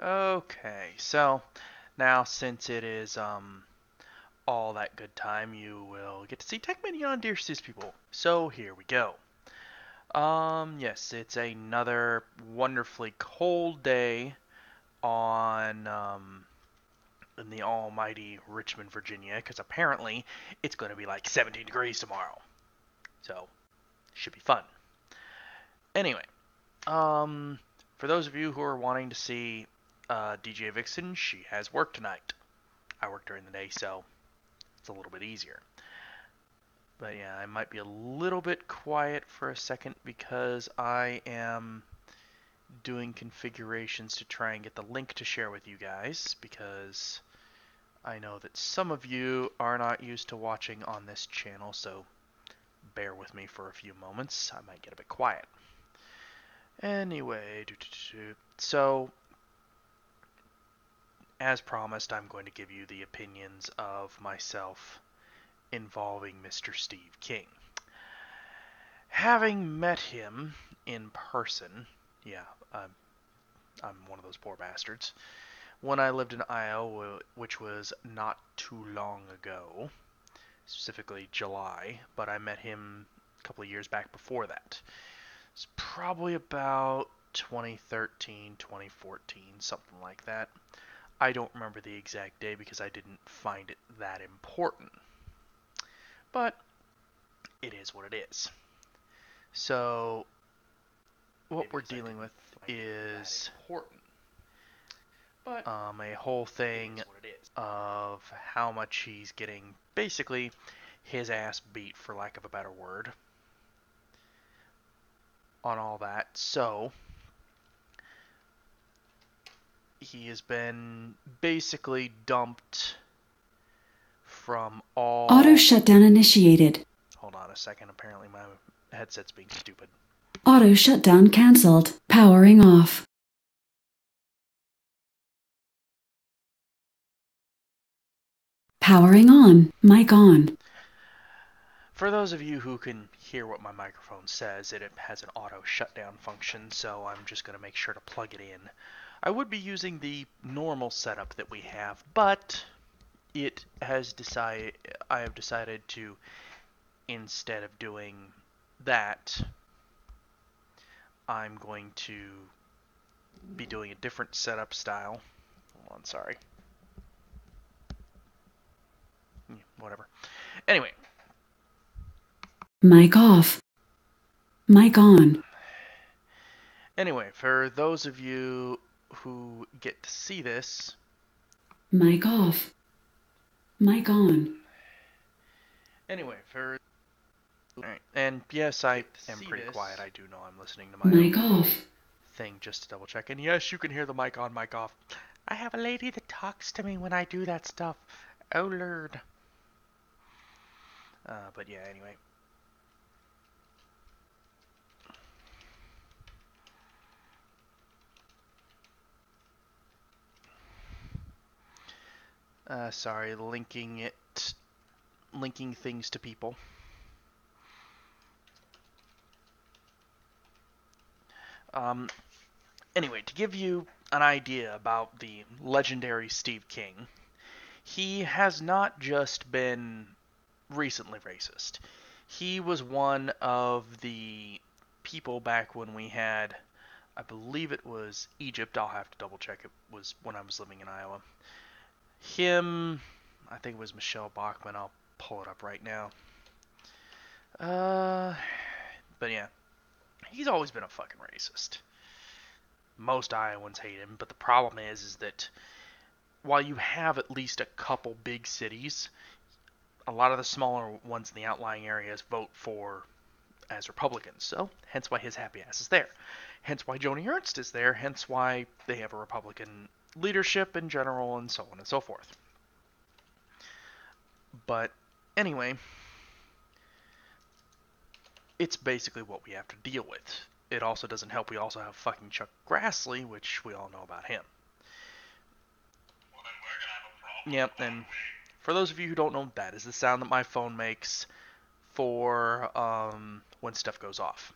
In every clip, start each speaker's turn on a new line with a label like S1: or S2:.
S1: Okay, so now since it is all that good time, you will get to see Tech Minion, dear sis people. So here we go. Yes, it's another wonderfully cold day on in the almighty Richmond, Virginia, because apparently it's going to be like 17 degrees tomorrow. So should be fun. Anyway, um, for those of you who are wanting to see DJ Vixen, she has work tonight. I work during the day, so it's a little bit easier. But yeah, I might be a little bit quiet for a second because I am doing configurations to try and get the link to share with you guys, because I know that some of you are not used to watching on this channel, so bear with me for a few moments. I might get a bit quiet. Anyway, so as promised, I'm going to give you the opinions of myself involving Mr. Steve King. Having met him in person, yeah, I'm one of those poor bastards, when I lived in Iowa, which was not too long ago, specifically July, but I met him a couple of years back before that. It's probably about 2013, 2014, something like that. I don't remember the exact day because I didn't find it that important. But it is what it is. So what we're dealing with is a whole thing of how much he's getting, basically, his ass beat, for lack of a better word, on all that. So he has been basically dumped from all...
S2: Auto shutdown initiated.
S1: Hold on a second, apparently my headset's being stupid.
S2: Auto shutdown cancelled. Powering off. Powering on. Mic on.
S1: For those of you who can hear what my microphone says, it has an auto shutdown function, so I'm just going to make sure to plug it in. I would be using the normal setup that we have, but I have decided to, instead of doing that, I'm going to be doing a different setup style. Hold on, sorry. Whatever. Anyway.
S2: Mic off. Mic on.
S1: Anyway, for those of you who get to see this...
S2: Mic off. Mic on.
S1: Anyway, for... Alright, and yes, I am pretty quiet. I do know I'm listening to my
S2: Mic
S1: own
S2: off.
S1: thing just to double check. And yes, you can hear the mic on, mic off. I have a lady that talks to me when I do that stuff. Oh, Lord. But yeah, anyway. Sorry, linking things to people. Anyway, to give you an idea about the legendary Steve King, he has not just been recently racist. He was one of the people back when we had, I believe it was Egypt, I'll have to double check, it was when I was living in Iowa. Him, I think it was Michelle Bachmann, I'll pull it up right now. But yeah, he's always been a fucking racist. Most Iowans hate him, but the problem is that while you have at least a couple big cities, a lot of the smaller ones in the outlying areas vote as Republicans. So, hence why his happy ass is there. Hence why Joni Ernst is there. Hence why they have a Republican leadership in general, and so on and so forth. But anyway, it's basically what we have to deal with. It also doesn't help. We also have fucking Chuck Grassley, which we all know about him.
S3: Well, then we're gonna have a problem.
S1: Yep, and for those of you who don't know, that is the sound that my phone makes for when stuff goes off.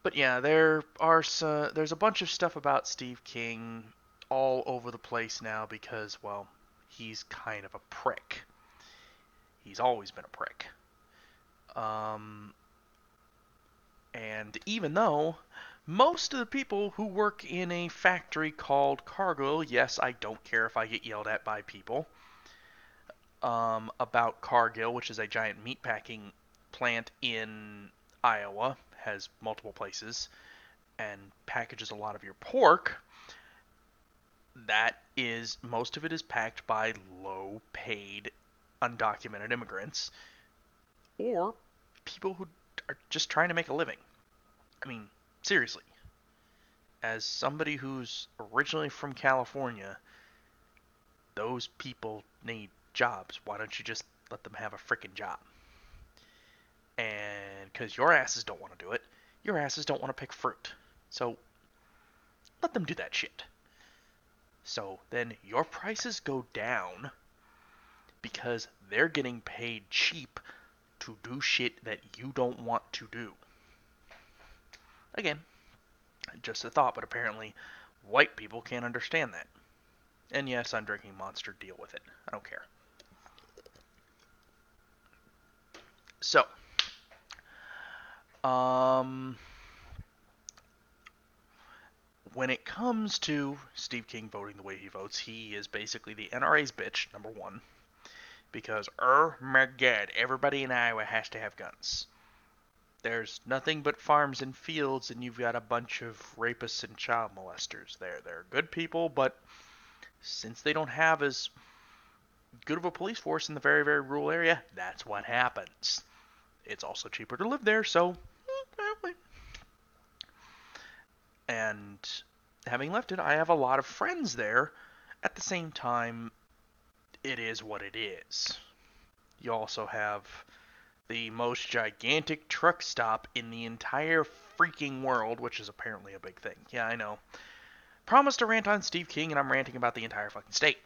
S1: But yeah, there's a bunch of stuff about Steve King all over the place now because, well, he's kind of a prick. He's always been a prick. Um, and even though most of the people who work in a factory called Cargill, yes, I don't care if I get yelled at by people about Cargill, which is a giant meatpacking plant in Iowa, has multiple places, and packages a lot of your pork. That is, most of it is packed by low paid, undocumented immigrants or people who are just trying to make a living. I mean, seriously, as somebody who's originally from California, those people need jobs. Why don't you just let them have a freaking job? And because your asses don't want to do it, your asses don't want to pick fruit. So let them do that shit. So then your prices go down because they're getting paid cheap to do shit that you don't want to do. Again, just a thought, but apparently white people can't understand that. And yes, I'm drinking Monster, deal with it. I don't care. So, um, when it comes to Steve King voting the way he votes, he is basically the NRA's bitch, number one, because, my god, everybody in Iowa has to have guns. There's nothing but farms and fields, and you've got a bunch of rapists and child molesters there. They're good people, but since they don't have as good of a police force in the very, very rural area, that's what happens. It's also cheaper to live there, so. And having left it, I have a lot of friends there. At the same time, it is what it is. You also have the most gigantic truck stop in the entire freaking world, which is apparently a big thing. Yeah, I know. Promised to rant on Steve King, and I'm ranting about the entire fucking state.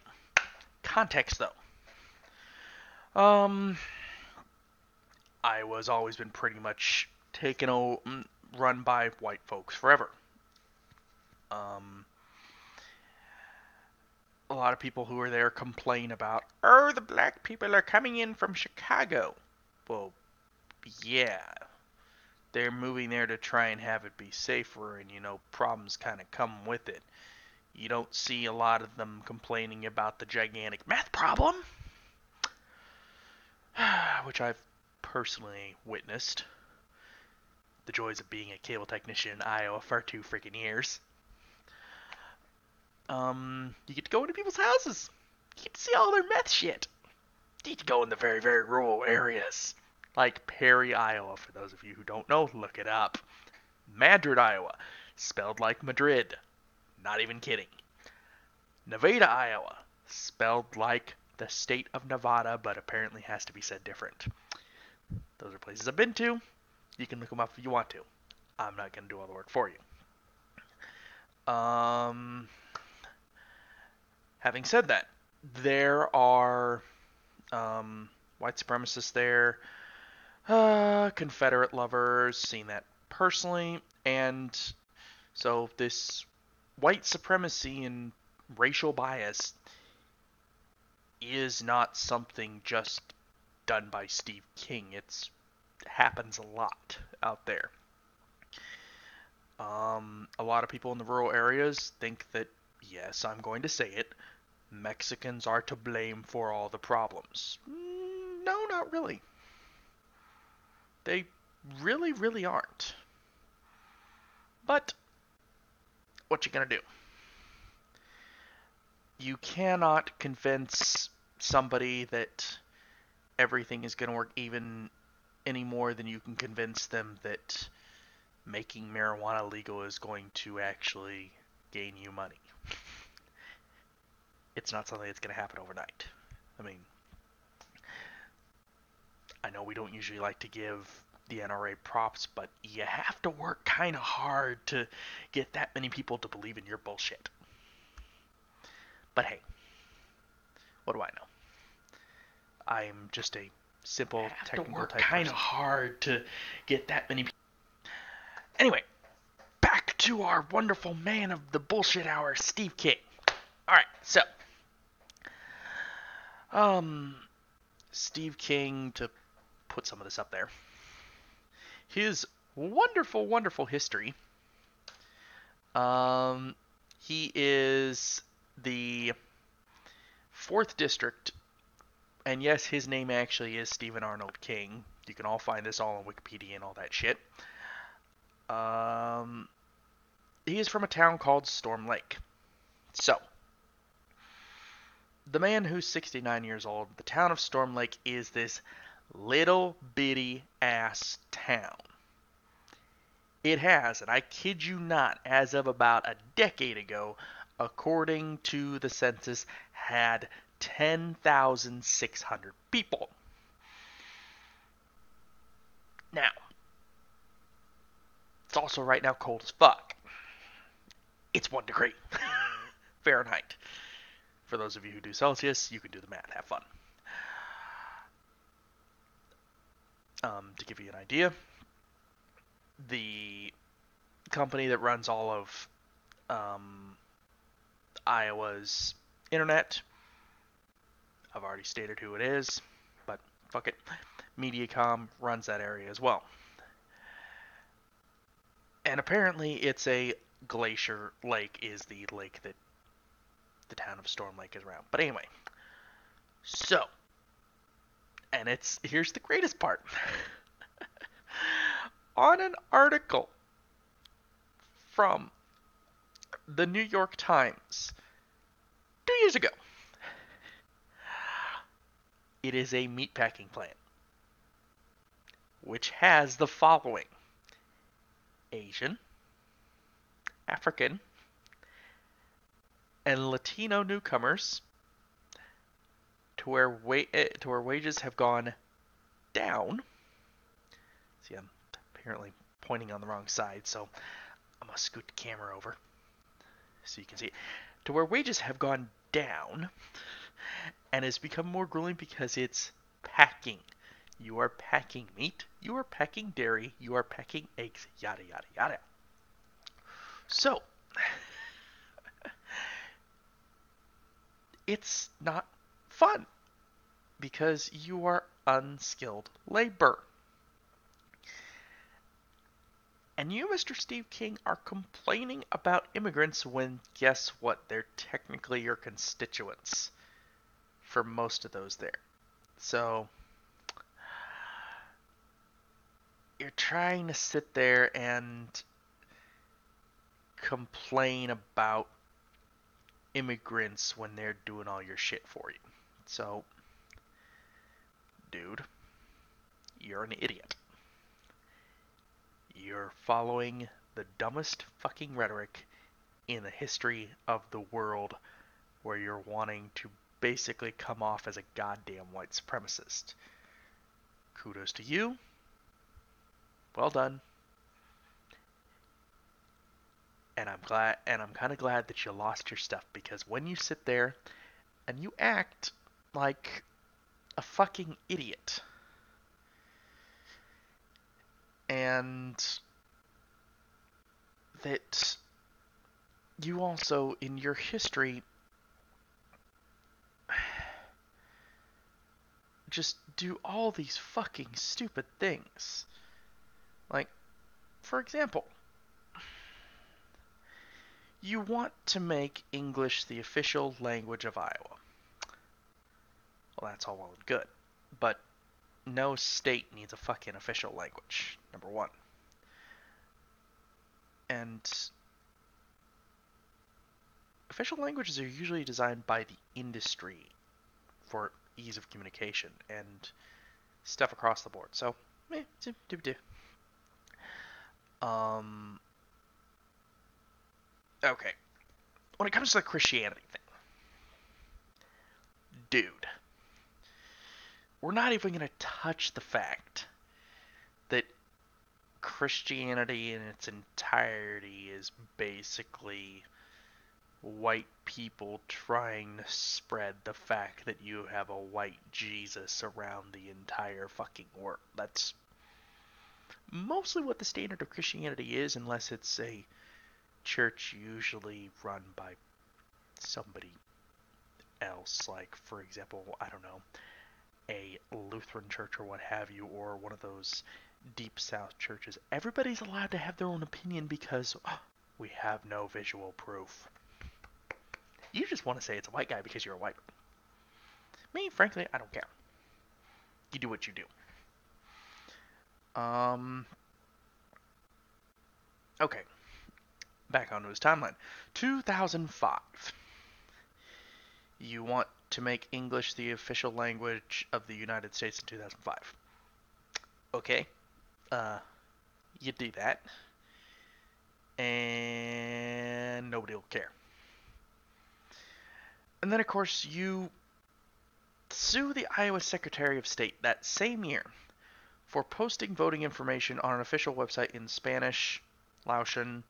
S1: Context, though. Iowa's always been pretty much run by white folks forever. A lot of people who are there complain about, the black people are coming in from Chicago. Well, yeah. They're moving there to try and have it be safer, and, problems kind of come with it. You don't see a lot of them complaining about the gigantic math problem, which I've personally witnessed. The joys of being a cable technician in Iowa for 2 freaking years. You get to go into people's houses. You get to see all their meth shit. You get to go in the very, very rural areas. Like Perry, Iowa. For those of you who don't know, look it up. Madrid, Iowa. Spelled like Madrid. Not even kidding. Nevada, Iowa. Spelled like the state of Nevada, but apparently has to be said different. Those are places I've been to. You can look them up if you want to. I'm not going to do all the work for you. Having said that, there are white supremacists there, Confederate lovers, seen that personally, and so this white supremacy and racial bias is not something just done by Steve King. It happens a lot out there. A lot of people in the rural areas think that, yes, I'm going to say it, Mexicans are to blame for all the problems. No, not really. They really, really aren't. But what you gonna do? You cannot convince somebody that everything is gonna work even any more than you can convince them that making marijuana legal is going to actually gain you money. It's not something that's going to happen overnight. I mean, I know we don't usually like to give the NRA props, but you have to work kind of hard to get that many people to believe in your bullshit. But hey, what do I know? I'm just a simple technical type person. Kind of hard to get that many people. Anyway, to our wonderful man of the bullshit hour, Steve King. Alright, so Steve King, to put some of this up there. His wonderful, wonderful history. He is the 4th District, and yes, his name actually is Stephen Arnold King. You can all find this all on Wikipedia and all that shit. He is from a town called Storm Lake. So, the man who's 69 years old, the town of Storm Lake is this little bitty ass town. It has, and I kid you not, as of about a decade ago, according to the census, had 10,600 people. Now, it's also right now cold as fuck. It's 1 degree Fahrenheit. For those of you who do Celsius, you can do the math. Have fun. To give you an idea, the company that runs all of Iowa's internet, I've already stated who it is, but fuck it, Mediacom runs that area as well. And apparently it's a glacier lake is the lake that the town of Storm Lake is around. But anyway, so, and here's the greatest part. On an article from the New York Times 2 years ago, it is a meatpacking plant which has the following: Asian, African, and Latino newcomers to where wages have gone down. See, I'm apparently pointing on the wrong side, so I'm going to scoot the camera over so you can see it. To where wages have gone down and has become more grueling because it's packing. You are packing meat, you are packing dairy, you are packing eggs, yada, yada, yada. So, it's not fun because you are unskilled labor. And you, Mr. Steve King, are complaining about immigrants when, guess what, they're technically your constituents for most of those there. So, you're trying to sit there and complain about immigrants when they're doing all your shit for you. So, dude, you're an idiot. You're following the dumbest fucking rhetoric in the history of the world, where you're wanting to basically come off as a goddamn white supremacist. Kudos to you. Well done. And I'm kind of glad that you lost your stuff, because when you sit there and you act like a fucking idiot, and that you also, in your history, just do all these fucking stupid things. Like, for example, you want to make English the official language of Iowa. Well, that's all well and good, but no state needs a fucking official language, number one. And official languages are usually designed by the industry for ease of communication and stuff across the board. So, okay. When it comes to the Christianity thing, dude, we're not even going to touch the fact that Christianity in its entirety is basically white people trying to spread the fact that you have a white Jesus around the entire fucking world. That's mostly what the standard of Christianity is, unless it's a church usually run by somebody else, like, for example, I don't know, a Lutheran church or what have you, or one of those deep south churches. Everybody's allowed to have their own opinion because we have no visual proof. You just want to say it's a white guy because you're a white. Me, frankly, I don't care. You do what you do. Okay. Back onto his timeline. 2005. You want to make English the official language of the United States in 2005. Okay. You do that. And nobody will care. And then, of course, you sue the Iowa Secretary of State that same year for posting voting information on an official website in Spanish, Laotian,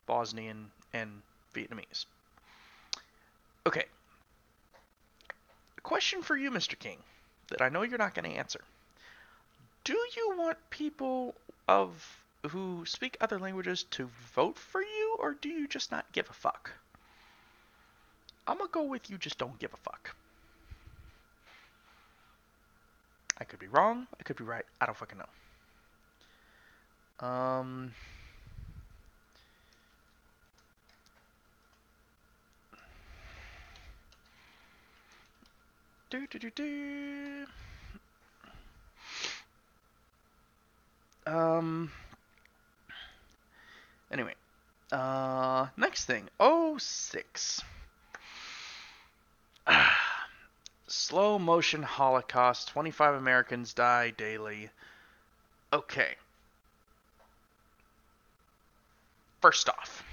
S1: Bosnian, and Vietnamese. Okay. A question for you, Mr. King, that I know you're not going to answer. Do you want people who speak other languages to vote for you, or do you just not give a fuck? I'm gonna go with you just don't give a fuck. I could be wrong, I could be right, I don't fucking know. Do do do do. Anyway. Next thing. 06. Slow motion Holocaust. 25 Americans die daily. Okay. First off.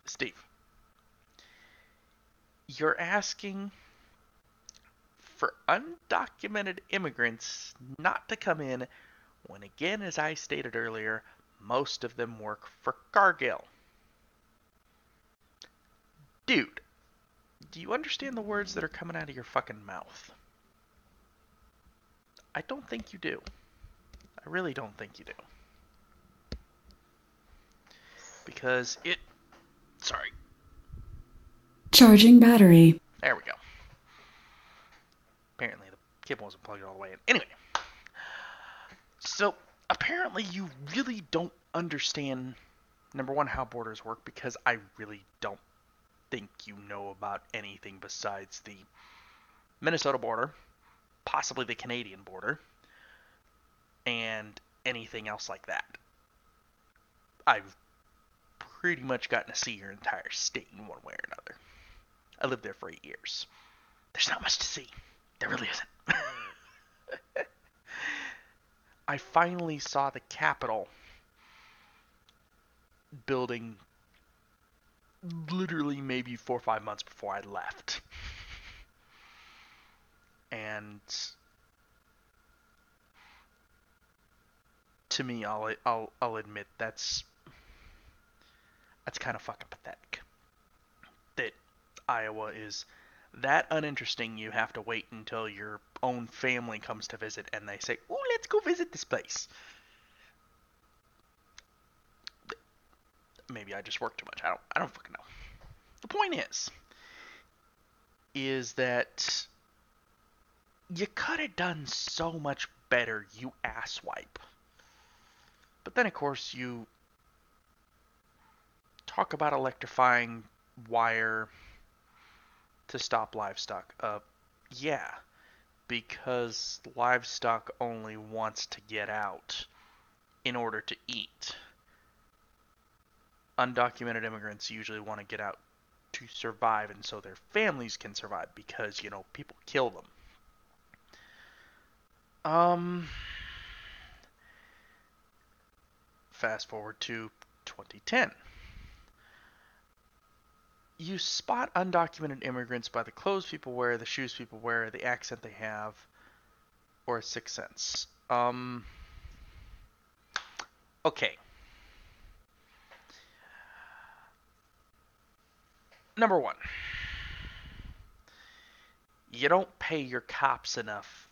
S1: Steve. You're asking for undocumented immigrants not to come in when, again, as I stated earlier, most of them work for Cargill. Dude, do you understand the words that are coming out of your fucking mouth? I don't think you do. I really don't think you do. Because it... Sorry.
S2: Charging battery.
S1: There we go. Apparently the cable wasn't plugged all the way in. Anyway. So, apparently you really don't understand, number one, how borders work, because I really don't think you know about anything besides the Minnesota border, possibly the Canadian border, and anything else like that. I've pretty much gotten to see your entire state in one way or another. I lived there for 8 years. There's not much to see. There really isn't. I finally saw the Capitol building literally maybe 4 or 5 months before I left. And to me, I'll admit that's kind of fucking pathetic. That Iowa is that uninteresting. You have to wait until your own family comes to visit and they say, "Ooh, let's go visit this place." Maybe I just work too much. I don't fucking know. The point is that you could have done so much better, you asswipe. But then, of course, you talk about electrifying wire to stop livestock. Yeah, because livestock only wants to get out in order to eat. Undocumented immigrants usually want to get out to survive, and so their families can survive because, people kill them. Fast forward to 2010. You spot undocumented immigrants by the clothes people wear, the shoes people wear, the accent they have, or a sixth sense. Okay. Number one, you don't pay your cops enough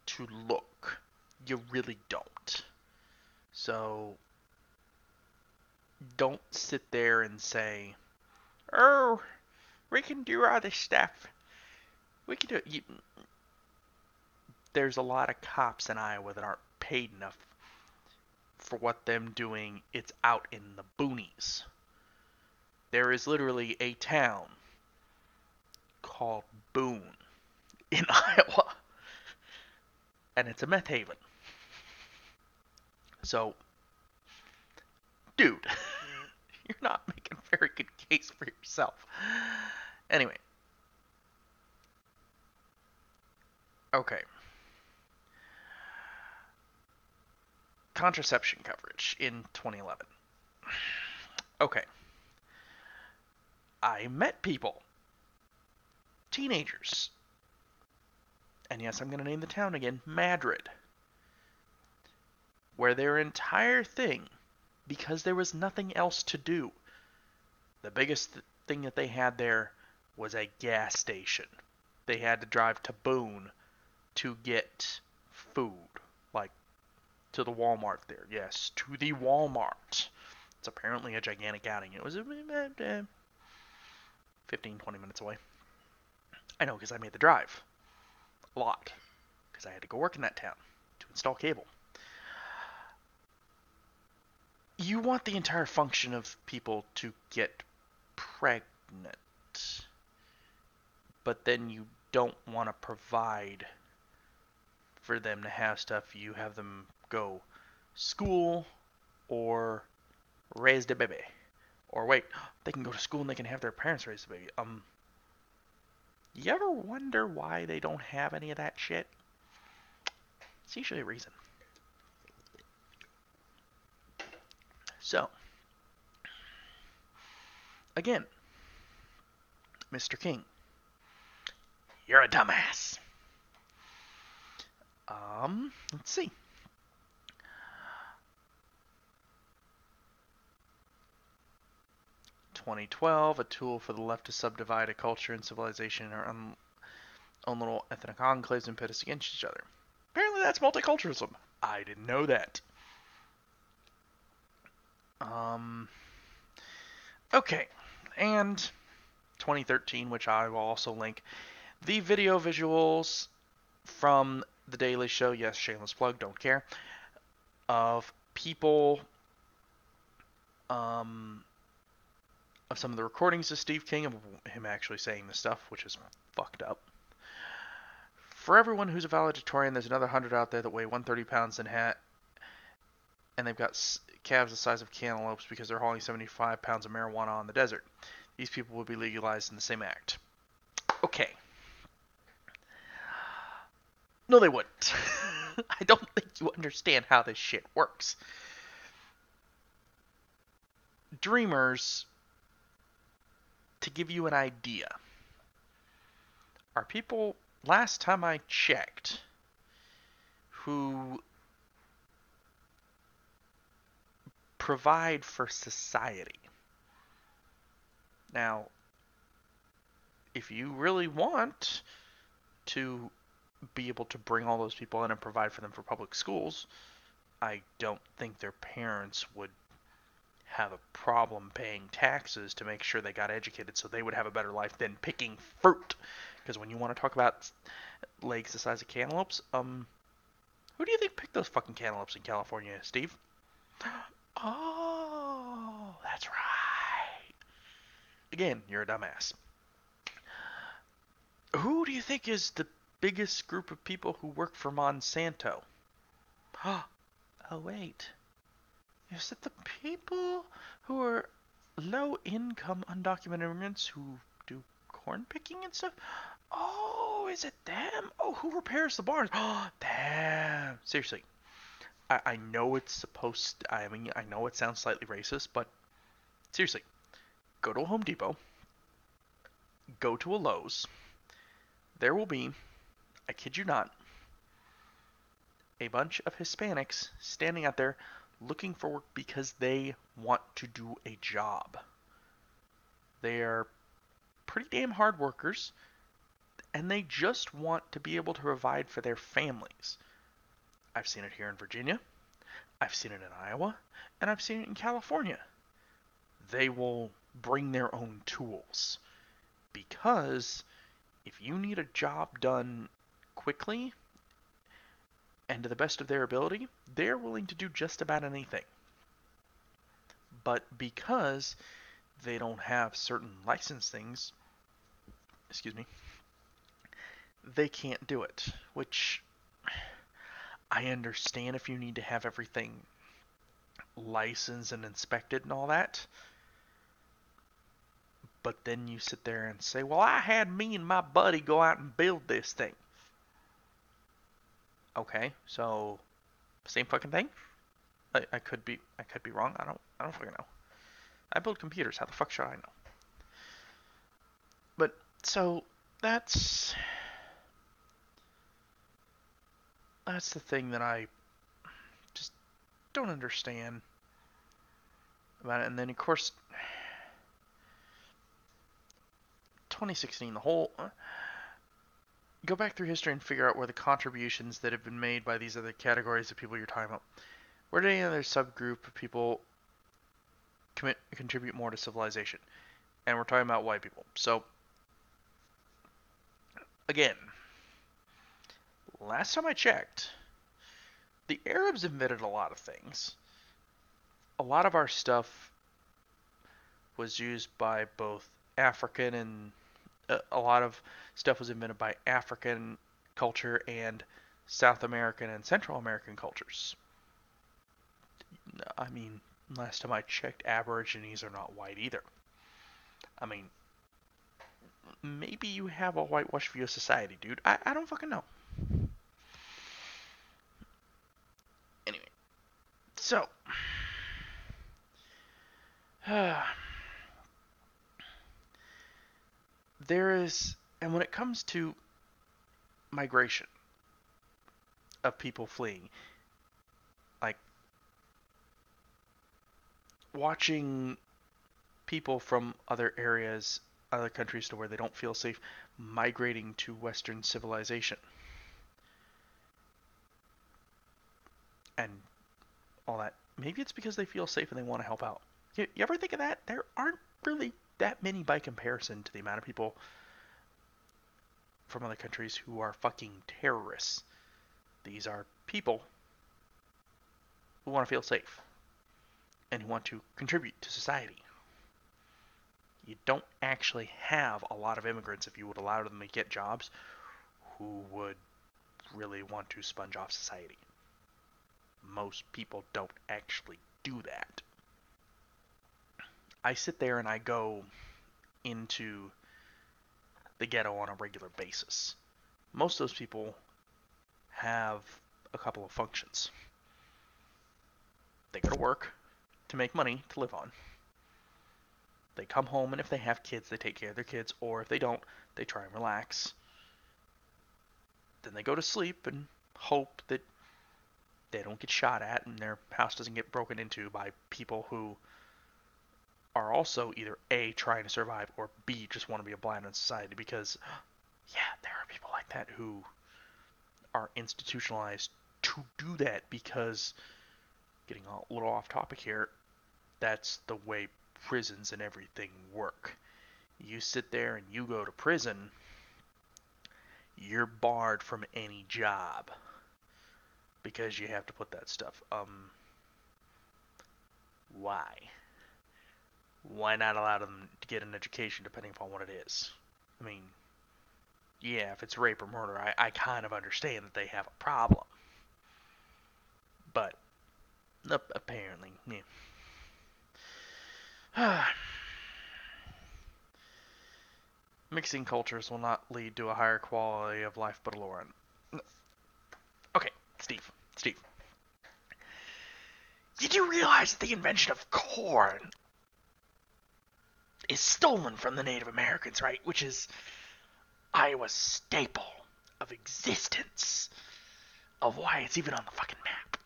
S1: to look. You really don't. So don't sit there and say, "Oh, we can do all this stuff. We can do it." There's a lot of cops in Iowa that aren't paid enough for what them doing. It's out in the boonies. There is literally a town called Boone in Iowa, and it's a meth haven. So, dude, you're not making a very good case for yourself. Anyway, okay. Contraception coverage in 2011. Okay. I met people, teenagers, and yes, I'm going to name the town again, Madrid, where their entire thing, because there was nothing else to do, the biggest thing that they had there was a gas station. They had to drive to Boone to get food, like to the Walmart there. Yes, to the Walmart. It's apparently a gigantic outing. It was 15, 20 minutes away. I know because I made the drive a lot because I had to go work in that town to install cable. You want the entire function of people to get pregnant, but then you don't want to provide for them to have stuff. You have them go school or raise the baby. Or wait, they can go to school and they can have their parents raise the baby. You ever wonder why they don't have any of that shit? It's usually a reason. So, again, Mr. King, you're a dumbass. Let's see. "2012, a tool for the left to subdivide a culture and civilization in our own little ethnic enclaves and pit us against each other." Apparently that's multiculturalism. I didn't know that. Okay. And 2013, which I will also link, the video visuals from The Daily Show, yes, shameless plug, don't care, of people, of some of the recordings of Steve King, of him actually saying this stuff, which is fucked up. "For everyone who's a valedictorian, there's another 100 out there that weigh 130 pounds and they've got calves the size of cantaloupes because they're hauling 75 pounds of marijuana on the desert. These people will be legalized in the same act." Okay. No, they wouldn't. I don't think you understand how this shit works. Dreamers, to give you an idea, are people, last time I checked, who provide for society. Now, if you really want to be able to bring all those people in and provide for them for public schools, I don't think their parents would have a problem paying taxes to make sure they got educated so they would have a better life than picking fruit. Because when you want to talk about legs the size of cantaloupes, who do you think picked those fucking cantaloupes in California, Steve? Oh, that's right. Again, you're a dumbass. Who do you think is the biggest group of people who work for Monsanto? Oh, wait. Is it the people who are low-income undocumented immigrants who do corn picking and stuff? Oh, is it them? Oh, who repairs the barns? Oh, damn. Seriously. I know it's supposed to, I mean, I know it sounds slightly racist, but seriously. Go to a Home Depot. Go to a Lowe's. There will be, I kid you not, a bunch of Hispanics standing out there looking for work because they want to do a job. They are pretty damn hard workers, and they just want to be able to provide for their families. I've seen it here in Virginia. I've seen it in Iowa, and I've seen it in California. They will bring their own tools because if you need a job done quickly and to the best of their ability, they're willing to do just about anything. But because they don't have certain license things, excuse me, they can't do it, which I understand if you need to have everything licensed and inspected and all that. But then you sit there and say, well, I had me and my buddy go out and build this thing. Okay, so same fucking thing? I could be wrong. I don't fucking know. I build computers. How the fuck should I know? But so that's the thing that I just don't understand about it. And then of course 2016, the whole go back through history and figure out where the contributions that have been made by these other categories of people you're talking about, where did any other subgroup of people contribute more to civilization? And we're talking about white people. So again, last time I checked, the Arabs invented a lot of things. A lot of our stuff was used by both African and a lot of stuff was invented by African culture and South American and Central American cultures. I mean, last time I checked, Aborigines are not white either. I mean, maybe you have a whitewashed view of society, dude. I don't fucking know. Anyway, so there is, and when it comes to migration of people fleeing, like watching people from other areas, other countries to where they don't feel safe, migrating to Western civilization and all that. Maybe it's because they feel safe and they want to help out. You ever think of that? There aren't really that many by comparison to the amount of people from other countries who are fucking terrorists. These are people who want to feel safe and who want to contribute to society. You don't actually have a lot of immigrants, if you would allow them to get jobs, who would really want to sponge off society. Most people don't actually do that. I sit there and I go into the ghetto on a regular basis. Most of those people have a couple of functions. They go to work to make money to live on. They come home, and if they have kids, they take care of their kids, or if they don't, they try and relax. Then they go to sleep and hope that they don't get shot at and their house doesn't get broken into by people who are also either A, trying to survive, or B, just want to be a blind on society. Because, yeah, there are people like that who are institutionalized to do that because, getting a little off topic here, that's the way prisons and everything work. You sit there and you go to prison, you're barred from any job because you have to put that stuff. Why? Why not allow them to get an education depending upon what it is? I mean, yeah, if it's rape or murder, I kind of understand that they have a problem. But, apparently, yeah. Mixing cultures will not lead to a higher quality of life, but a lower one. Okay, Steve. Did you realize that the invention of corn is stolen from the Native Americans, right? Which is Iowa's staple of existence, of why it's even on the fucking map.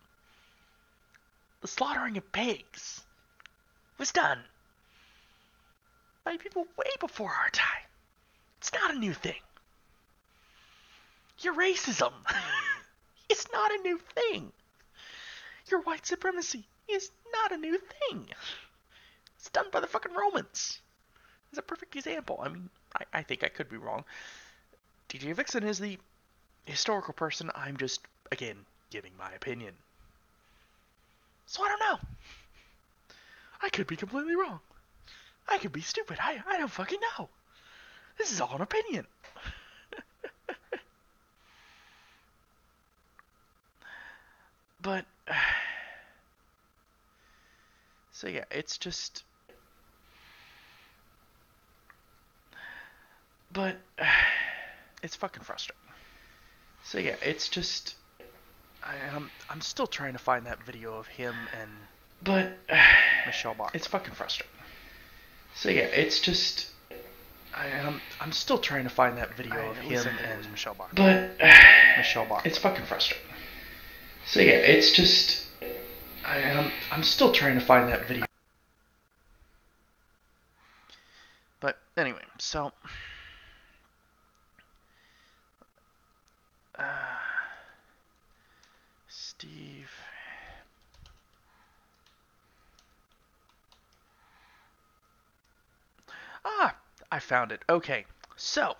S1: The slaughtering of pigs was done by people way before our time. It's not a new thing. Your racism is not a new thing. your white supremacy is not a new thing. It's done by the fucking Romans. It's a perfect example. I mean, I think I could be wrong. DJ Vixen is the historical person. I'm just, again, giving my opinion. So I don't know. I could be completely wrong. I could be stupid. I don't fucking know. This is all an opinion. But, so yeah, it's just, but, it's fucking frustrating. So yeah, it's just, I'm still trying to find that video of him and, but, Michelle Bachmann. It's fucking frustrating. So yeah, it's just, I'm still trying to find that video of him and Michelle Bachmann. But, Michelle Bachmann. It's fucking frustrating. So yeah, it's just, I'm still trying to find that video. But anyway, so, Steve. Ah, I found it. Okay, so,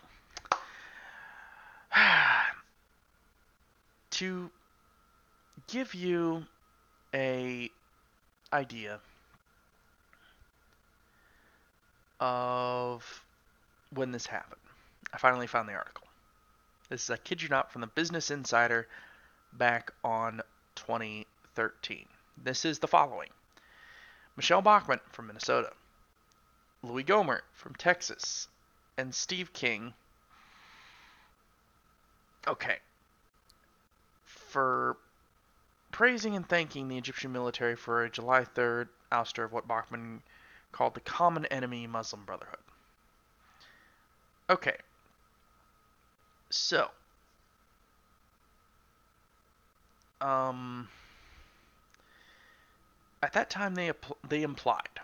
S1: to give you a idea of when this happened, I finally found the article. This is, I kid you not, from the Business Insider back on 2013. This is the following. Michelle Bachmann from Minnesota, Louis Gohmert from Texas, and Steve King, okay, for praising and thanking the Egyptian military for a July 3rd ouster of what Bachmann called the common enemy Muslim Brotherhood. Okay, so, at that time they implied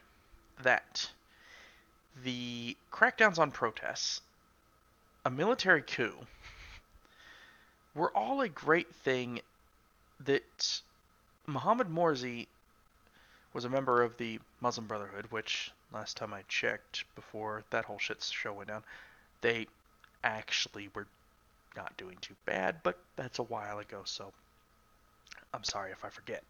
S1: that the crackdowns on protests, a military coup, were all a great thing, that Mohammed Morsi was a member of the Muslim Brotherhood, which, last time I checked, before that whole shit show went down, they actually were not doing too bad, but that's a while ago, so I'm sorry if I forget.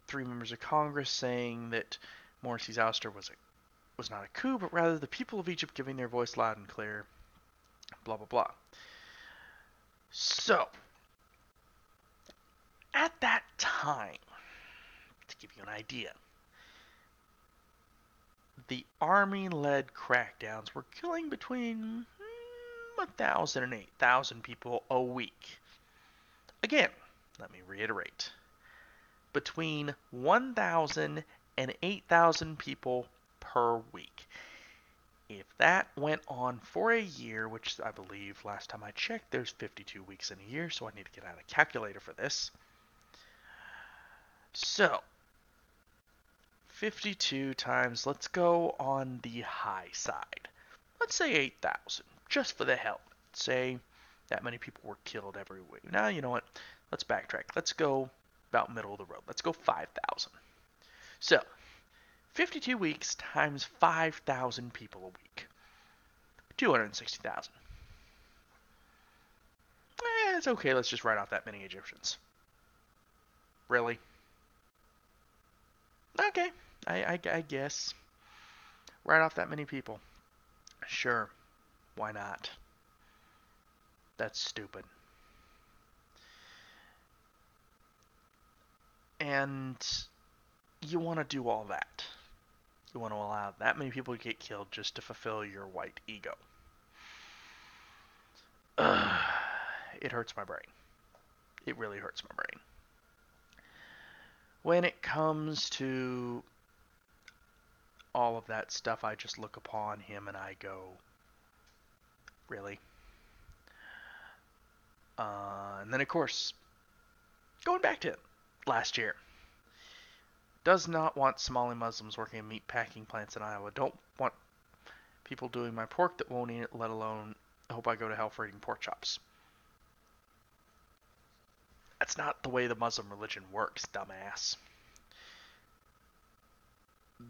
S1: Three members of Congress saying that Morsi's ouster was not a coup, but rather the people of Egypt giving their voice loud and clear, blah, blah, blah. So, at that time, to give you an idea, the army-led crackdowns were killing between 1,000 and 8,000 people a week. Again, let me reiterate, between 1,000 and 8,000 people per week. If that went on for a year, which I believe last time I checked, there's 52 weeks in a year, so I need to get out a calculator for this. So, 52 times, let's go on the high side. Let's say 8,000, just for the hell of it. Say that many people were killed every week. Now, you know what? Let's backtrack. Let's go about middle of the road. Let's go 5,000. So, 52 weeks times 5,000 people a week. 260,000. It's okay, let's just write off that many Egyptians. Really? Okay, I guess. Write off that many people. Sure, why not? That's stupid. And you want to do all that. You want to allow that many people to get killed just to fulfill your white ego. It hurts my brain. It really hurts my brain. When it comes to all of that stuff, I just look upon him and I go, really? And then, of course, going back to last year, does not want Somali Muslims working in meat packing plants in Iowa. Don't want people doing my pork that won't eat it, let alone I hope I go to hell for eating pork chops. That's not the way the Muslim religion works, dumbass.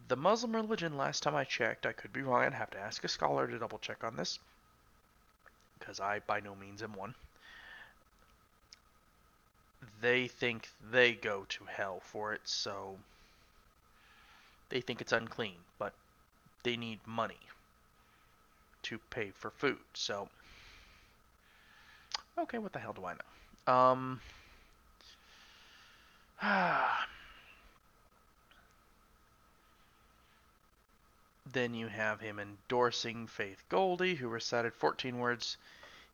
S1: The Muslim religion, last time I checked, I could be wrong, I'd have to ask a scholar to double check on this, because I by no means am one. They think they go to hell for it, so they think it's unclean, but they need money to pay for food, so okay, what the hell do I know? Then you have him endorsing Faith Goldie, who recited 14 words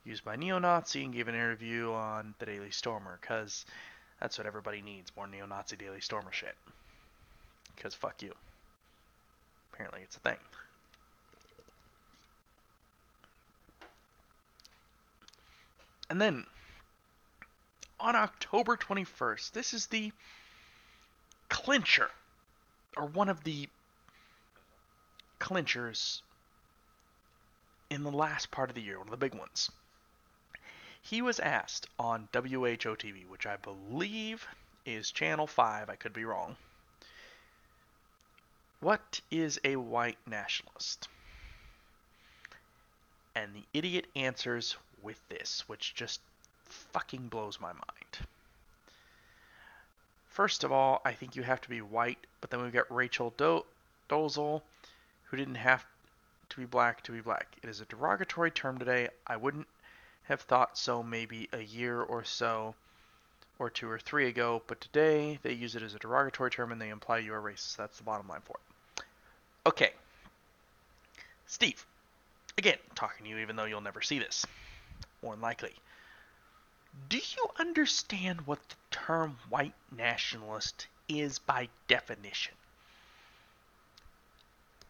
S1: used by neo-Nazi and gave an interview on the Daily Stormer, because that's what everybody needs, more neo-Nazi Daily Stormer shit. Because fuck you. Apparently it's a thing. And then, on October 21st, this is the clincher, or one of the clinchers in the last part of the year, one of the big ones. He was asked on WHO-TV, which I believe is Channel 5, I could be wrong. What is a white nationalist? And the idiot answers with this, which just fucking blows my mind. First of all, I think you have to be white, but then we've got Rachel Dolezal, who didn't have to be black to be black. It is a derogatory term today. I wouldn't have thought so maybe a year or so, or 2 or 3 ago, but today they use it as a derogatory term and they imply you are racist. That's the bottom line for it. Okay. Steve, again, talking to you even though you'll never see this, more than likely. Do you understand what the term white nationalist is by definition?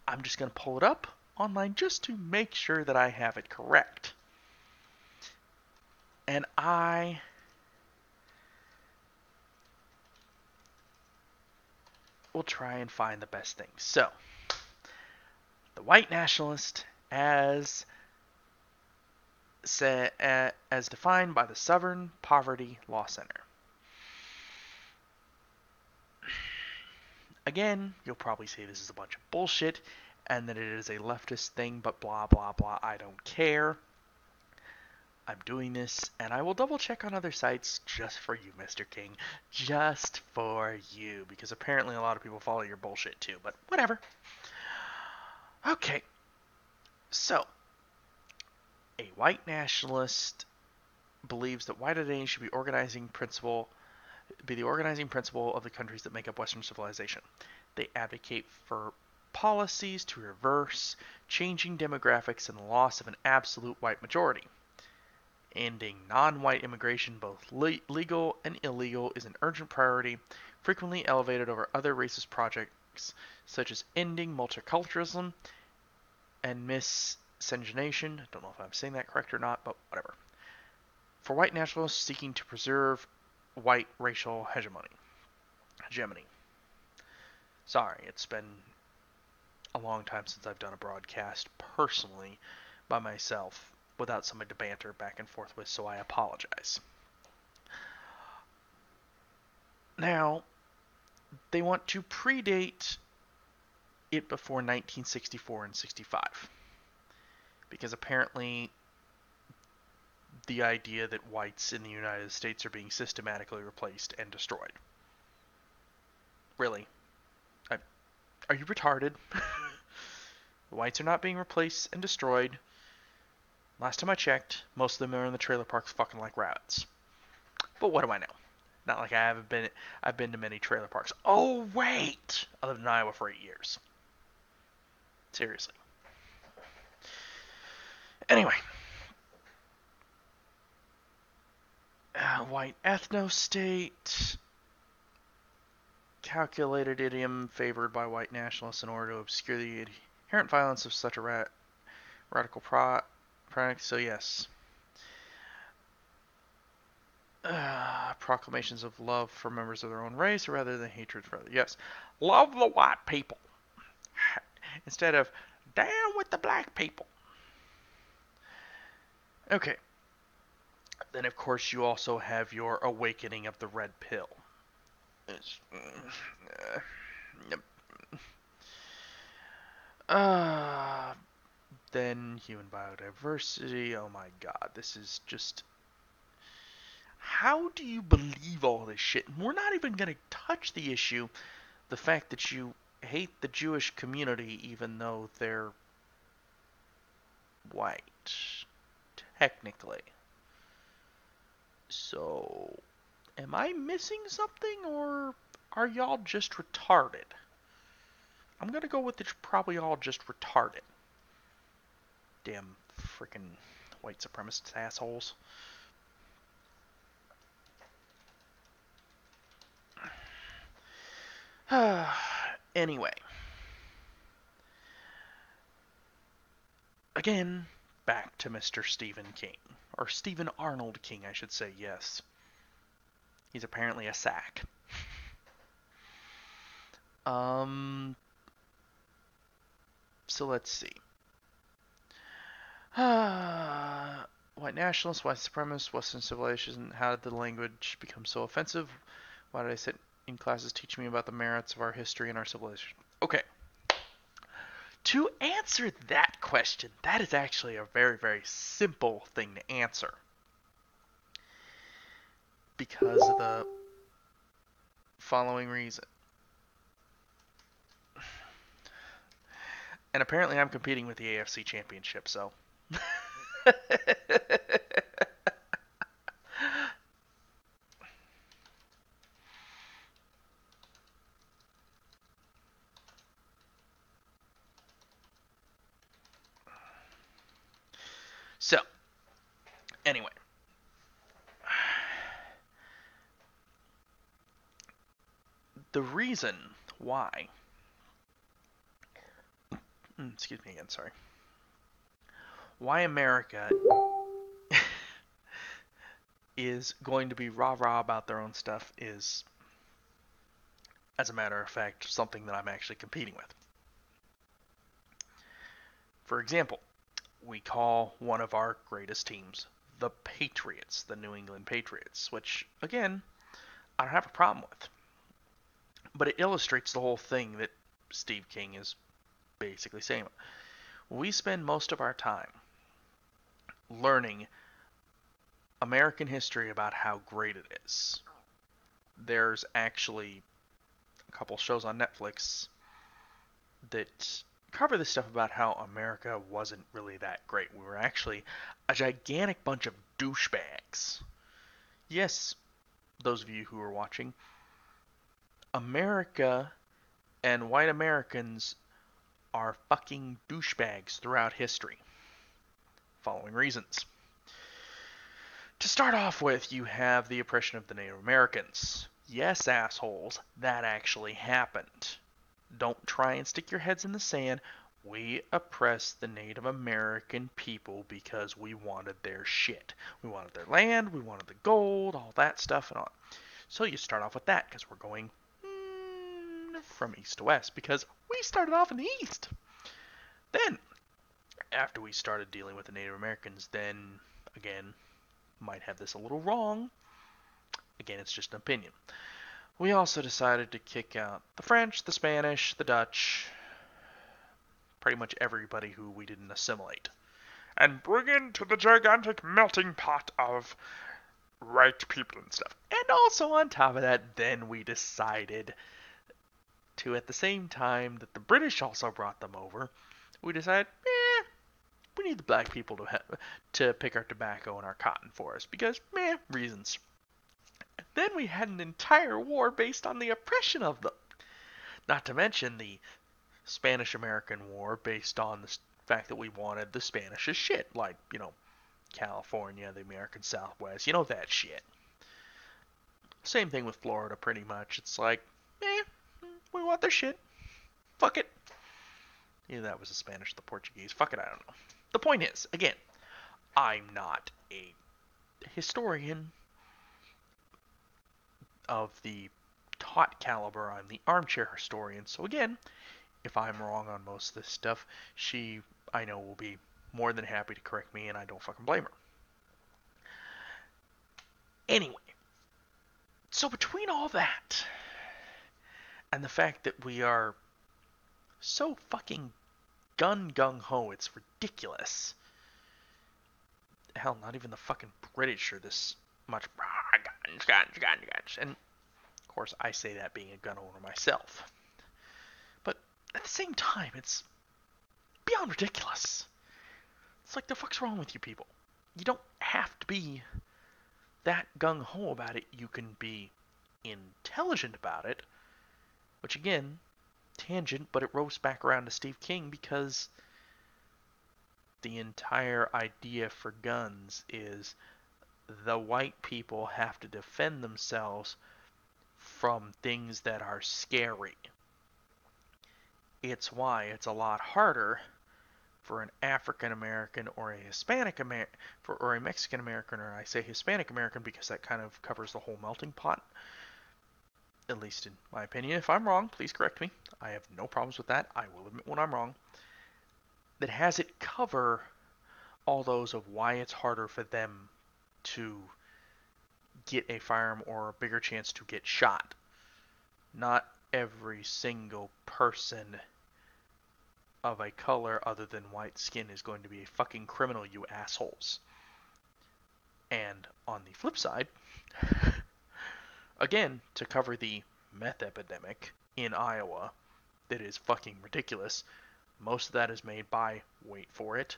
S1: I'm just going to pull it up online just to make sure that I have it correct. And I will try and find the best thing. So, the white nationalist as defined by the Southern Poverty Law Center. Again, you'll probably say this is a bunch of bullshit and that it is a leftist thing, but blah blah blah, I don't care. I'm doing this, and I will double check on other sites just for you, Mr. King. Just for you, because apparently a lot of people follow your bullshit too, but whatever. Okay, so a white nationalist believes that white identity should be the organizing principle of the countries that make up Western civilization. They advocate for policies to reverse changing demographics and the loss of an absolute white majority. Ending non-white immigration, both legal and illegal, is an urgent priority, frequently elevated over other racist projects such as ending multiculturalism and miscegenation. I don't know if I'm saying that correct or not, but whatever. For white nationalists seeking to preserve white racial hegemony. Sorry, it's been a long time since I've done a broadcast personally by myself without somebody to banter back and forth with, so I apologize. Now, they want to predate it before 1964 and 65. Because apparently the idea that whites in the United States are being systematically replaced and destroyed. Really? Are you retarded? Whites are not being replaced and destroyed. Last time I checked, most of them are in the trailer parks fucking like rabbits. But what do I know? Not like I've been to many trailer parks. Oh, wait! I lived in Iowa for 8 years. Seriously. Anyway. White ethno-state. Calculated idiom favored by white nationalists in order to obscure the inherent violence of such a radical product. So yes. Proclamations of love for members of their own race rather than hatred for others. Yes. Love the white people. Instead of Down with the black people. Okay. Then, of course, you also have your awakening of the red pill. Uh, then human biodiversity. Oh my god, this is just. How do you believe all this shit? And we're not even going to touch the issue, the fact that you hate the Jewish community even though they're white. Technically. So, am I missing something, or are y'all just retarded? I'm gonna go with it's probably all just retarded. Damn freaking white supremacist assholes. Anyway, again, back to Mr. Stephen King. Or Stephen Arnold King, I should say, yes. He's apparently a sack. So let's see. White nationalists, white supremacists, Western civilization, how did the language become so offensive? Why did I sit in classes teaching me about the merits of our history and our civilization? Okay. To answer that question, that is actually a very, very simple thing to answer. Because of the following reason. And apparently I'm competing with the AFC Championship, so. So, anyway. The reason why. Excuse me again, sorry. Why America is going to be rah-rah about their own stuff is, as a matter of fact, something that I'm actually competing with. For example, we call one of our greatest teams the Patriots, the New England Patriots, which, again, I don't have a problem with. But it illustrates the whole thing that Steve King is basically saying. We spend most of our time learning American history about how great it is. There's actually a couple shows on Netflix that cover this stuff about how America wasn't really that great. We were actually a gigantic bunch of douchebags. Yes, those of you who are watching, America and white Americans are fucking douchebags throughout history. Following reasons. To start off with, you have the oppression of the Native Americans. Yes, assholes, that actually happened. Don't try and stick your heads in the sand. We oppressed the Native American people because we wanted their shit. We wanted their land, we wanted the gold, all that stuff and all. So you start off with that because we're going from east to west because we started off in the east. Then, after we started dealing with the Native Americans, then, again, might have this a little wrong. Again, it's just an opinion. We also decided to kick out the French, the Spanish, the Dutch, pretty much everybody who we didn't assimilate. And bring into the gigantic melting pot of right people and stuff. And also on top of that, then we decided to, at the same time that the British also brought them over, we decided, we need the black people to pick our tobacco and our cotton for us because, reasons. Then we had an entire war based on the oppression of them. Not to mention the Spanish-American War based on the fact that we wanted the Spanish as shit. Like, California, the American Southwest, that shit. Same thing with Florida, pretty much. It's like, we want their shit. Fuck it. Either that was the Spanish or the Portuguese. Fuck it, I don't know. The point is, again, I'm not a historian of the taught caliber. I'm the armchair historian. So again, if I'm wrong on most of this stuff, she, I know, will be more than happy to correct me, and I don't fucking blame her. Anyway, so between all that and the fact that we are so fucking gung-ho, it's ridiculous. Hell, not even the fucking British are this much guns. And, of course, I say that being a gun owner myself. But at the same time, it's beyond ridiculous. It's like, the fuck's wrong with you people? You don't have to be that gung-ho about it. You can be intelligent about it. Which, again, tangent, but it rolls back around to Steve King, because the entire idea for guns is the white people have to defend themselves from things that are scary. It's why it's a lot harder for an African American or a Hispanic American, or a Mexican American, or I say Hispanic American because that kind of covers the whole melting pot, at least in my opinion. If I'm wrong, please correct me. I have no problems with that. I will admit when I'm wrong. That has it cover all those of why it's harder for them to get a firearm or a bigger chance to get shot. Not every single person of a color other than white skin is going to be a fucking criminal, you assholes. And on the flip side, again, to cover the meth epidemic in Iowa that is fucking ridiculous, most of that is made by, wait for it,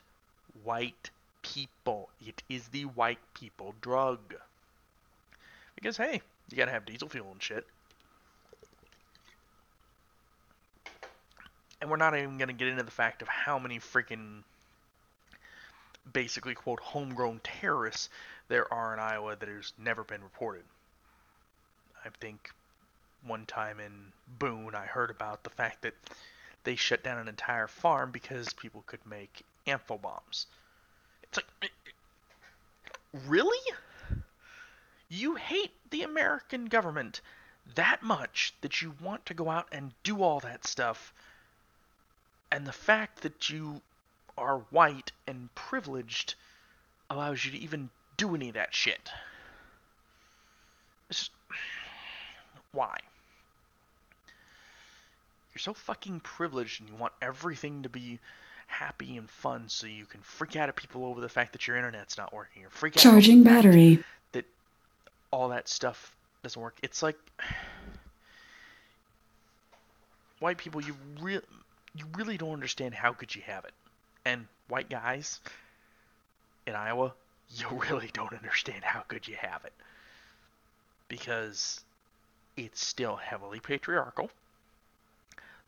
S1: white people. It is the white people drug. Because, hey, you gotta have diesel fuel and shit. And we're not even gonna get into the fact of how many freaking, basically, quote, homegrown terrorists there are in Iowa that has never been reported. I think one time in Boone, I heard about the fact that they shut down an entire farm because people could make ammo bombs. It's like, really? You hate the American government that much that you want to go out and do all that stuff, and the fact that you are white and privileged allows you to even do any of that shit. It's just, why? You're so fucking privileged and you want everything to be happy and fun, so you can freak out at people over the fact that your internet's not working, or freak out
S2: Charging
S1: over the fact
S2: battery.
S1: that all that stuff doesn't work. It's like, white people, you really don't understand how good you have it. And white guys in Iowa, you really don't understand how good you have it. Because it's still heavily patriarchal.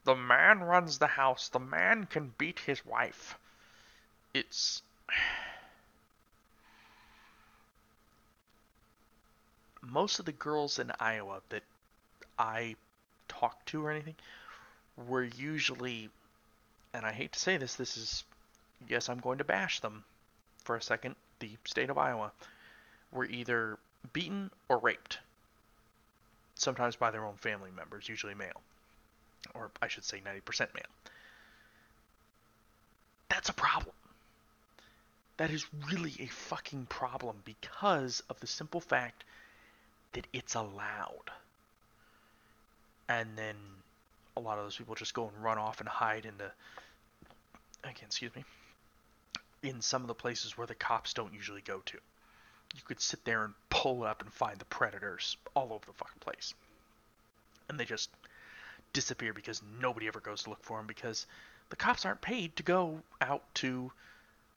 S1: The man runs the house. The man can beat his wife. It's... Most of the girls in Iowa that I talked to or anything were usually, and I hate to say this, yes, I'm going to bash them for a second, the state of Iowa, were either beaten or raped. Sometimes by their own family members, usually male. Or I should say 90% male. That's a problem. That is really a fucking problem because of the simple fact that it's allowed. And then a lot of those people just go and run off and hide in some of the places where the cops don't usually go to. You could sit there and pull up and find the predators all over the fucking place. And they just disappear because nobody ever goes to look for them, because the cops aren't paid to go out to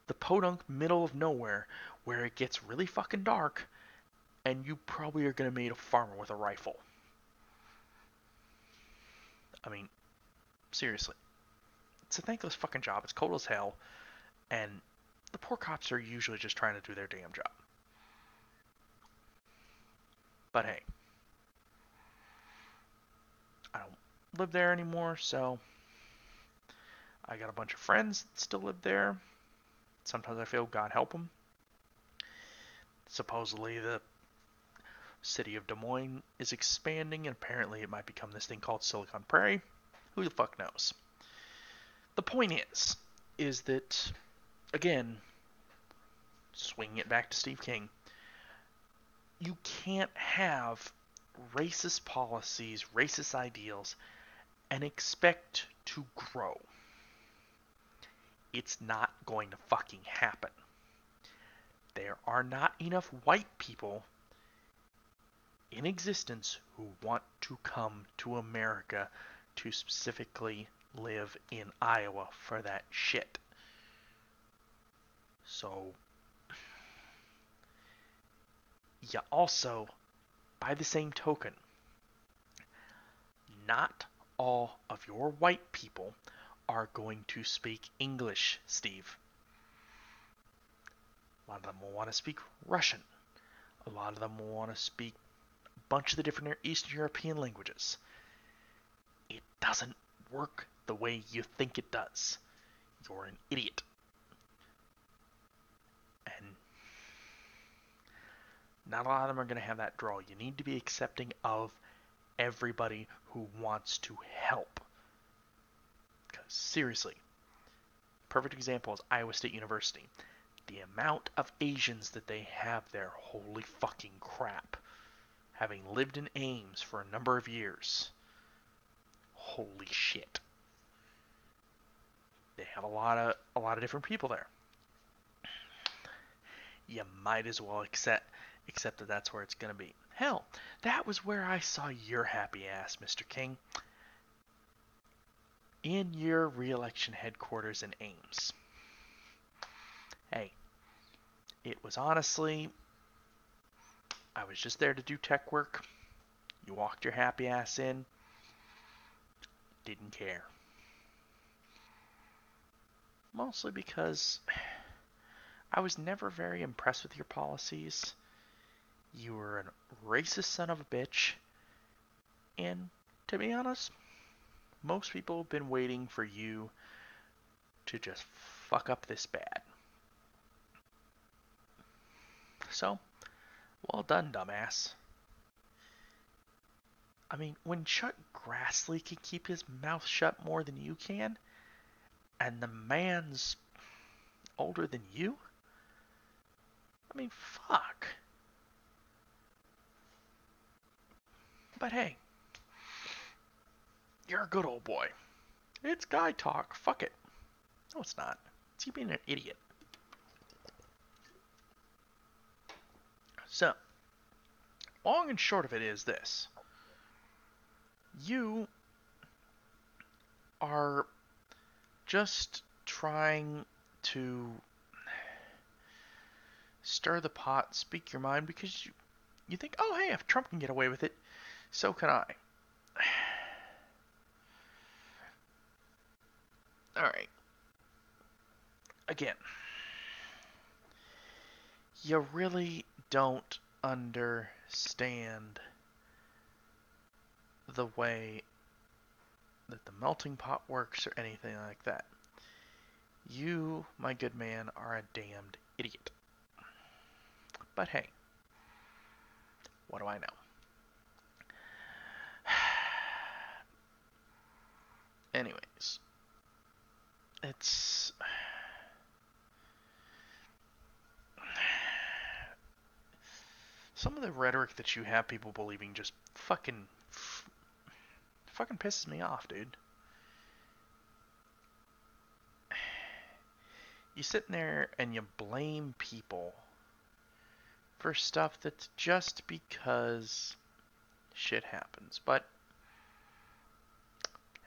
S1: the podunk middle of nowhere where it gets really fucking dark and you probably are going to meet a farmer with a rifle. I mean, seriously. It's a thankless fucking job. It's cold as hell. And the poor cops are usually just trying to do their damn job. But hey. I don't live there anymore, so I got a bunch of friends that still live there. Sometimes I feel God help them. Supposedly the city of Des Moines is expanding, and apparently it might become this thing called Silicon Prairie. Who the fuck knows? the point is that, again, swinging it back to Steve King, you can't have racist policies, racist ideals, and expect to grow. It's not going to fucking happen. There are not enough white people in existence who want to come to America to specifically live in Iowa for that shit. So, you also, by the same token, not all of your white people are going to speak English, Steve. A lot of them will want to speak Russian. A lot of them will want to speak a bunch of the different Eastern European languages. It doesn't work the way you think it does. You're an idiot. And not a lot of them are going to have that draw. You need to be accepting of everybody who wants to help. Because seriously, perfect example is Iowa State University. The amount of Asians that they have there, holy fucking crap. Having lived in Ames for a number of years, holy shit. They have a lot of different people there. You might as well accept that that's where it's going to be. Hell, that was where I saw your happy ass, Mr. King. In your re-election headquarters in Ames. Hey, it was honestly, I was just there to do tech work. You walked your happy ass in. Didn't care. Mostly because I was never very impressed with your policies. You were a racist son of a bitch. And to be honest, most people have been waiting for you to just fuck up this bad. So, well done, dumbass. I mean, when Chuck Grassley can keep his mouth shut more than you can, and the man's older than you? I mean, fuck. But hey, you're a good old boy. It's guy talk. Fuck it. No, it's not. It's you being an idiot. So, long and short of it is this. You are just trying to stir the pot, speak your mind, because you think, oh, hey, if Trump can get away with it, so can I. Alright. Again, you really don't understand the way that the melting pot works or anything like that. You, my good man, are a damned idiot. But hey, what do I know? Anyways, it's some of the rhetoric that you have people believing just fucking pisses me off, dude. You sitting there and you blame people for stuff that's just because shit happens. But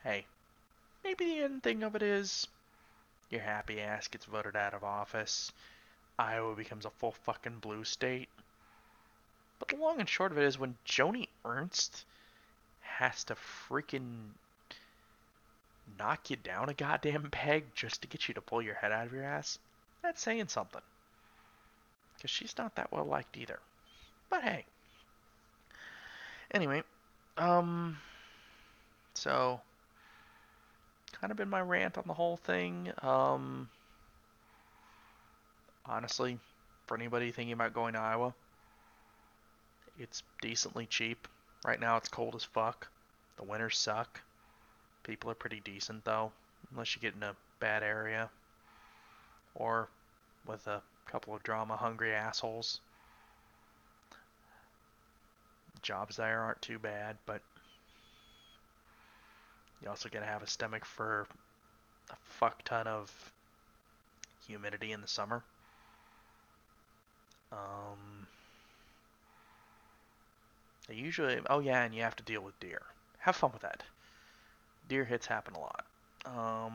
S1: hey, maybe the end thing of it is your happy ass gets voted out of office. Iowa becomes a full fucking blue state. But the long and short of it is when Joni Ernst has to freaking knock you down a goddamn peg just to get you to pull your head out of your ass, that's saying something. Because she's not that well liked either. But hey. Anyway, so kind of been my rant on the whole thing. Honestly, for anybody thinking about going to Iowa, it's decently cheap. Right now it's cold as fuck. The winters suck. People are pretty decent though. unless you get in a bad area or with a couple of drama-hungry assholes. Jobs there aren't too bad, but you also gotta have a stomach for a fuck ton of humidity in the summer. They usually, oh yeah, and you have to deal with deer. Have fun with that. Deer hits happen a lot. A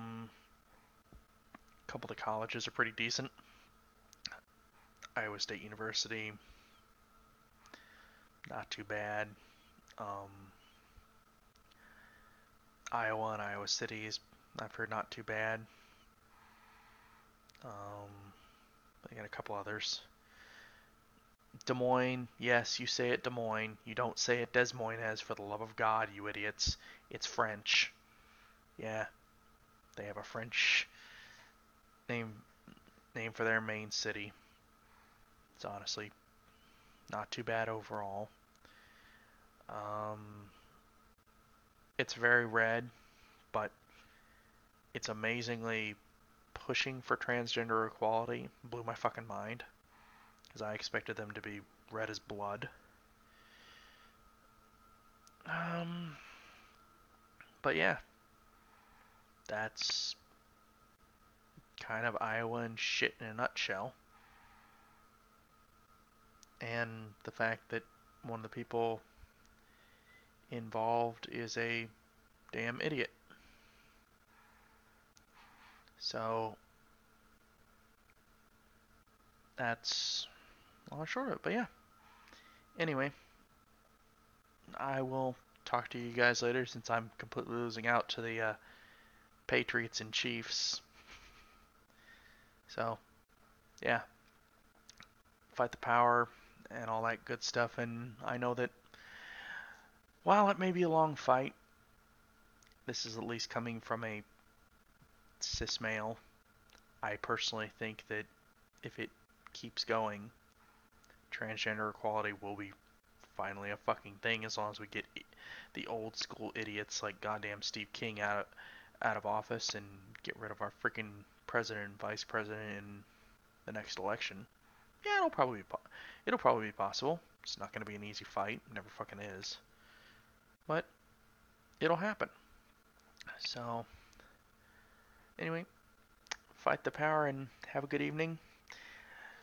S1: couple of the colleges are pretty decent. Iowa State University, not too bad. Iowa and Iowa Cities, I've heard not too bad. I got a couple others. Des Moines, yes, you say it Des Moines. You don't say it Des Moines, for the love of God, you idiots. It's French. Yeah, they have a French name for their main city. It's honestly not too bad overall. It's very red, but it's amazingly pushing for transgender equality. Blew my fucking mind, because I expected them to be red as blood. But yeah, that's kind of Iowa and shit in a nutshell. And the fact that one of the people involved is a damn idiot. So that's a lot short of it. But yeah. Anyway, I will talk to you guys later, since I'm completely losing out to the Patriots and Chiefs. So yeah, fight the power and all that good stuff. And I know that while it may be a long fight, this is at least coming from a cis male. I personally think that if it keeps going, transgender equality will be finally a fucking thing, as long as we get the old school idiots like goddamn Steve King out of office and get rid of our freaking president and vice president in the next election. Yeah, it'll probably be possible. It's not going to be an easy fight. It never fucking is. But it'll happen. So anyway, fight the power and have a good evening.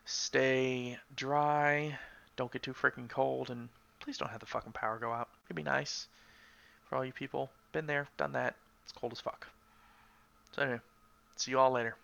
S1: Stay dry. Don't get too freaking cold, and please don't have the fucking power go out. It'd be nice for all you people. Been there, done that. It's cold as fuck. So anyway, see you all later.